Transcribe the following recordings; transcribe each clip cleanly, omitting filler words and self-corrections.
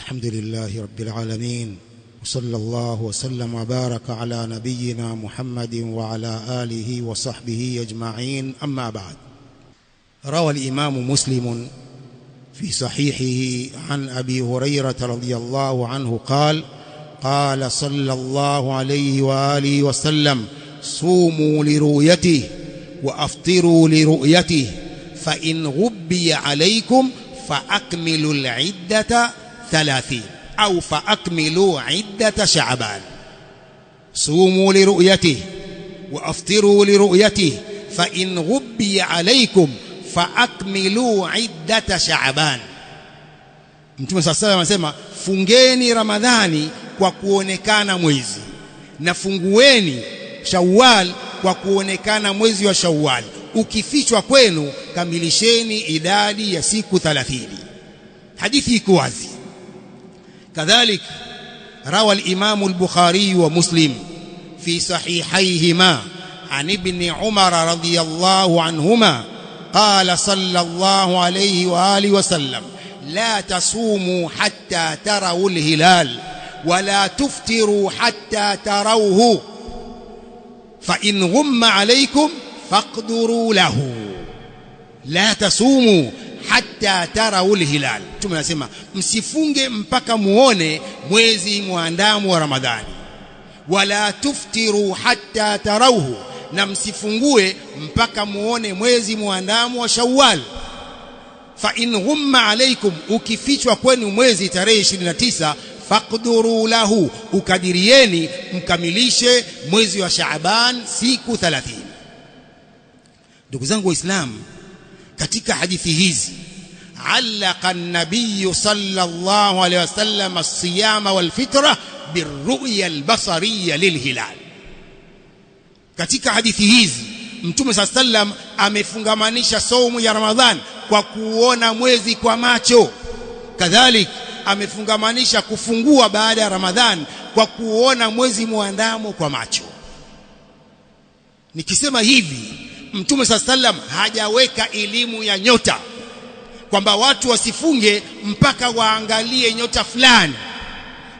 الحمد لله رب العالمين، وصلى الله وسلم وبارك على نبينا محمد وعلى آله وصحبه أجمعين. أما بعد، روى الإمام مسلم في صحيحه عن أبي هريرة رضي الله عنه قال: قال صلى الله عليه وآله وسلم: صوموا لرؤيته وأفطروا لرؤيته، فإن غبي عليكم فأكملوا العدة 30 أو فأكملوا عدة شعبان. صوموا لرؤيته وأفطروا لرؤيته، فإن غبي عليكم فأكملوا عدة شعبان. Mtume sasa anasema fungeni Ramadhani kwa kuonekana mwezi, na fungueni Shawwal kwa kuonekana mwezi wa Shawwal. Ukifichwa kwenu kamilisheni idadi ya siku 30. Hadithi iko wazi. كذلك روى الإمام البخاري ومسلم في صحيحيهما عن ابن عمر رضي الله عنهما قال صلى الله عليه وآله وسلم: لا تصوموا حتى تروا الهلال ولا تفطروا حتى تروه، فإن غم عليكم فاقدروا له. لا تصوموا hatta tarawul hilal. Tunasema msifunge mpaka muone mwezi muandamo wa Ramadhani. Wala tuftiru hatta tarawhu, na msifungue mpaka muone mwezi muandamo wa Shawwal. Fa in ghumma alaykum, ukifichwa kwenu mwezi tarehe 29, faqduru lahu, ukadirieni mkamilishe mwezi wa Shaaban siku 30. Ndugu zangu Waislamu, katika hadithi hizi allaka an-nabiy sallallahu alayhi wasallam as-siyama wal-fitra bir-ru'ya al-basariyya lil-hilal. Katika hadithi hizi Mtume sallam amefungamanisha saumu ya Ramadhan kwa kuona mwezi kwa macho. Kadhalik amefungamanisha kufungua baada ya Ramadhan kwa kuona mwezi muandamo kwa macho. Nikisema hivi, Mtume sallam hajaweka elimu ya nyota kwamba watu wasifunge mpaka waangalie nyota fulani,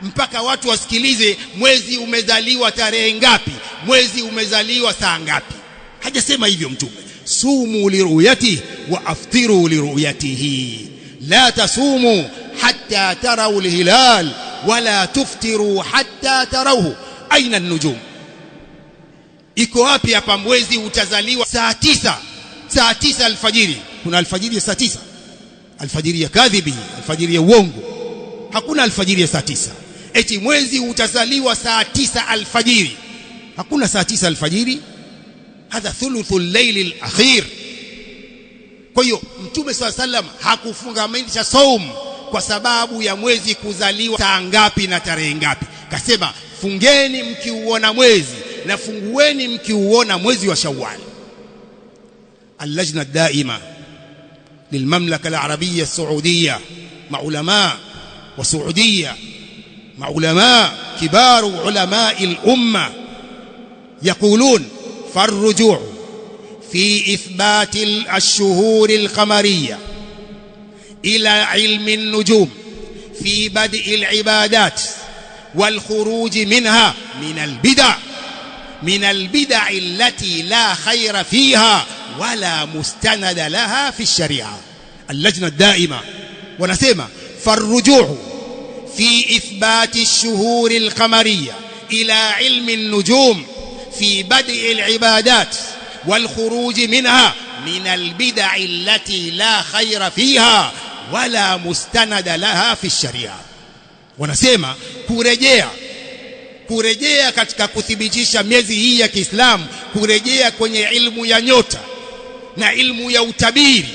mpaka watu wasikilize mwezi umezaliwa tarehe ngapi, mwezi umezaliwa saa ngapi. Hajasema hivyo Mtume. Sumu liruyatihi wa aftiru liruyatihi, la tasumu hatta tarawu alhilal wala tuftiru hatta tarawhu. Aina an-nujum? Iko wapi hapa mwezi utazaliwa saa 9? Saa 9 alfajiri. Kuna alfajiri ya saa 9? Alfajiri ya kadhibi, alfajiri ya uongo. Hakuna alfajiri ya saa 9. Eti mwezi utazaliwa saa 9 alfajiri. Hakuna saa 9 alfajiri. Hadha thuluthul layl al-akhir. Kwa hiyo Mtume sallam hakufungamanisha saum kwa sababu ya mwezi kuzaliwa saa ngapi na tarehe ngapi. Kasema fungeni mkiuona mwezi na fungueni mkiuona mwezi wa Shawwal. اللجنة الدائمة للمملكة العربية السعودية مع علماء وسعودية مع علماء كبار علماء الأمة يقولون: فالرجوع في إثبات الشهور القمرية إلى علم النجوم في بدء العبادات والخروج منها من البدع التي لا خير فيها ولا مستند لها في الشريعة. اللجنة الدائمة ونسمى: فالرجوع في إثبات الشهور القمرية إلى علم النجوم في بدء العبادات والخروج منها من البدع التي لا خير فيها ولا مستند لها في الشريعة. ونسمى kurejea katika kuthibitisha miezi hii ya Kiislamu, kurejea kwenye ilmu ya nyota na ilmu ya utabiri,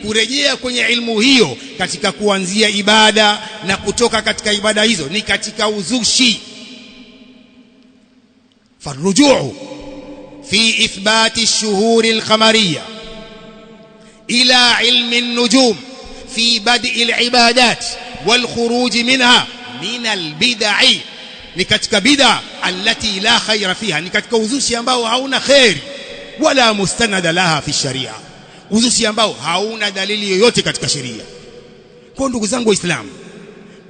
kurejea kwenye ilmu hiyo katika kuanzia ibada na kutoka katika ibada hizo ni katika uzushi. Farujuu fi ithbati ash-shuhur al-qamariyya ila ilmi an-nujum fi bad'i al-ibadat wal khuruj minha min al-bid'i, ni katika bid'a allati la khayra fiha, ni katika uzushi ambao hauna khair wala mustanada laha fi sharia, uzushi ambao hauna dalili yoyote katika sheria. Kwa ndugu zangu Waislamu,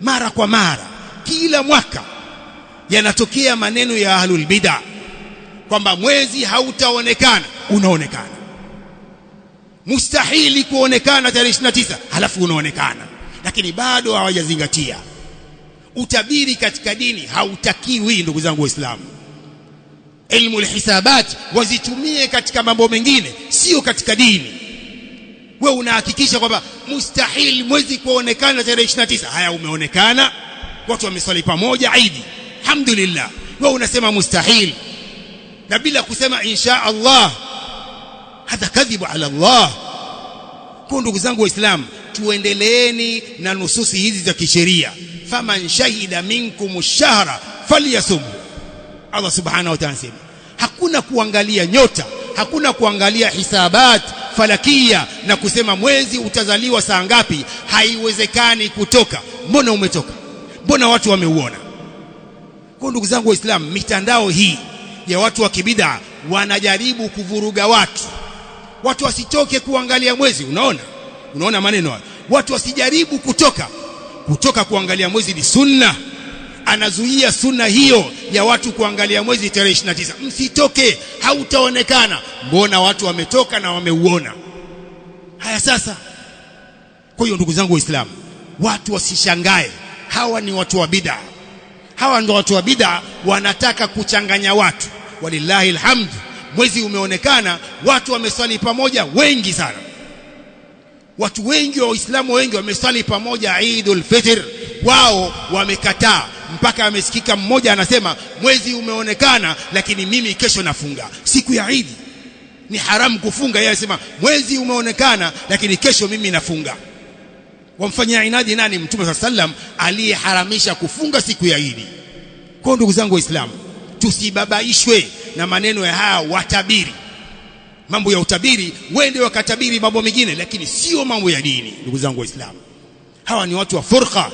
mara kwa mara, kila mwaka yanatokea maneno ya ahlul bid'ah kwamba mwezi hautaonekana. Unaonekana. Mustahili kuonekana tarehe 29, halafu unaonekana. Lakini bado hawajazingatia. Utabiri katika dini hautakiwi, ndugu zangu Waislamu. Ilmu alhisabat wazitumie katika mambo mengine, sio katika dini. Wewe unahakikisha kwamba mustahili mwezi kuonekana tarehe 29. Haya, umeonekana, watu wameswali pamoja Eid, alhamdulillah. Wewe unasema mustahili na bila kusema insha Allah. Hadha kadhibu ala Allah. Kwa ndugu zangu Waislamu, tuendeleeni na nususi hizi za kisheria. Faman shahida minkum ash-shahra falyasum. Allah subhanahu wa ta'ala sema, hakuna kuangalia nyota, hakuna kuangalia hisabat falakia na kusema mwezi utazaliwa saa ngapi. Haiwezekani kutoka. Mbona umetoka? Mbona watu wameuona? Kwa ndugu zangu Waislamu, mitandao hii ya watu wa kibid'a wanajaribu kuvuruga watu wasitoke kuangalia mwezi. Unaona maneno haya, watu wasijaribu kutoka kuangalia mwezi. Ni sunna, anazuia sunna hiyo ya watu kuangalia mwezi tarehe 29. Msitoke, hautaonekana. Mbona watu wametoka na wameuona? Haya sasa. Kwa hiyo ndugu zangu Waislamu, watu wasishangae. Hawa ni watu wa bid'a. Hawa ndio watu wa bid'a, wanataka kuchanganya watu. Walillahi alhamd, mwezi umeonekana, watu wameswali pamoja wengi sana. Watu wengi wa Waislamu wengi wameswali pamoja Eidul Fitr, wao wamekataa. Mpaka amesikika mmoja anasema mwezi umeonekana, lakini mimi kesho nafunga. Siku ya Eid ni haramu kufunga. Yeye anasema mwezi umeonekana, lakini kesho mimi nafunga. Wamfanyia inadi nani? Mtume sallam aliyeharamisha kufunga siku ya Eid. Kwa ndugu zangu Waislamu, tusibabaishwe na maneno ya haya watabiri. Mambo ya utabiri, wende wakatabiri mambo mengine, lakini sio mambo ya dini. Ndugu zangu Waislamu, hawa ni watu wa furqa.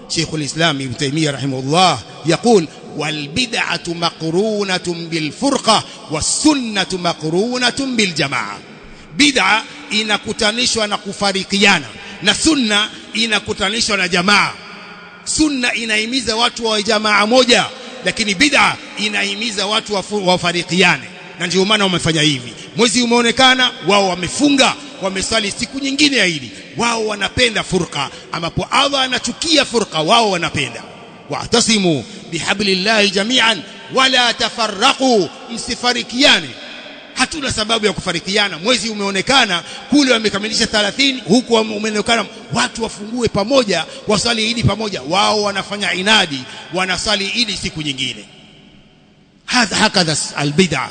Sheikhul Islam Ibn Taymiyyah rahimahullah يقول والبدعة مقرونة بالفرقة والسنة مقرونة بالجماعة. Bid'a inakutanishwa na kufarikiana, na sunna inakutanishwa na jamaa. Sunna inahimiza watu wa jamaa moja, lakini bid'a inahimiza watu wafarikiane. Na ndio maana wamefanya hivi. Mwezi umeonekana, wao wamefunga, wamesali siku nyingine ya Eid. Wao wanapenda furqa, ambapo Allah anachukia furqa, wao wanapenda. Wa'tasimu bihablillahi jami'an wala tafarraqu, msifarikiane. Hatuna sababu ya kufarikiana. Mwezi umeonekana, kule wamekamilisha 30, huku umeonekana, watu wafungue pamoja, wasali Eid pamoja. Wao wanafanya inadi, wanasali Eid siku nyingine. Hakadha albid'a.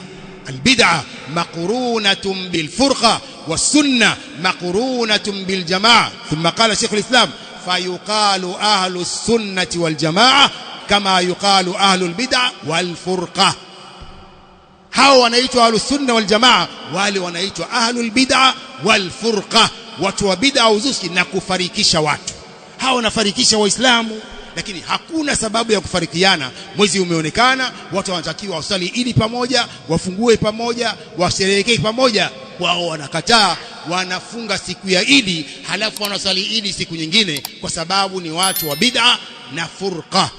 البدعة مقرونة بالفرقة والسنة مقرونة بالجماعة. ثم قال شيخ الإسلام فيقال أهل السنة والجماعة كما يقال أهل البدعة والفرقة. hao wanaitwa ahlus sunna wal jamaa, wale wanaitwa ahlul bid'a wal furqa. Watu wa bid'a uzushi na kufarikisha watu. Hao wanafarikisha Waislamu, lakini hakuna sababu ya kufarikiana. Mwezi umeonekana, watu wanatakiwa wasali Eid pamoja, wafungue pamoja, washerehekee pamoja. Wao wanakataa, wanafunga siku ya Eid, halafu wanasali Eid siku nyingine, kwa sababu ni watu wa bid'a na furqa.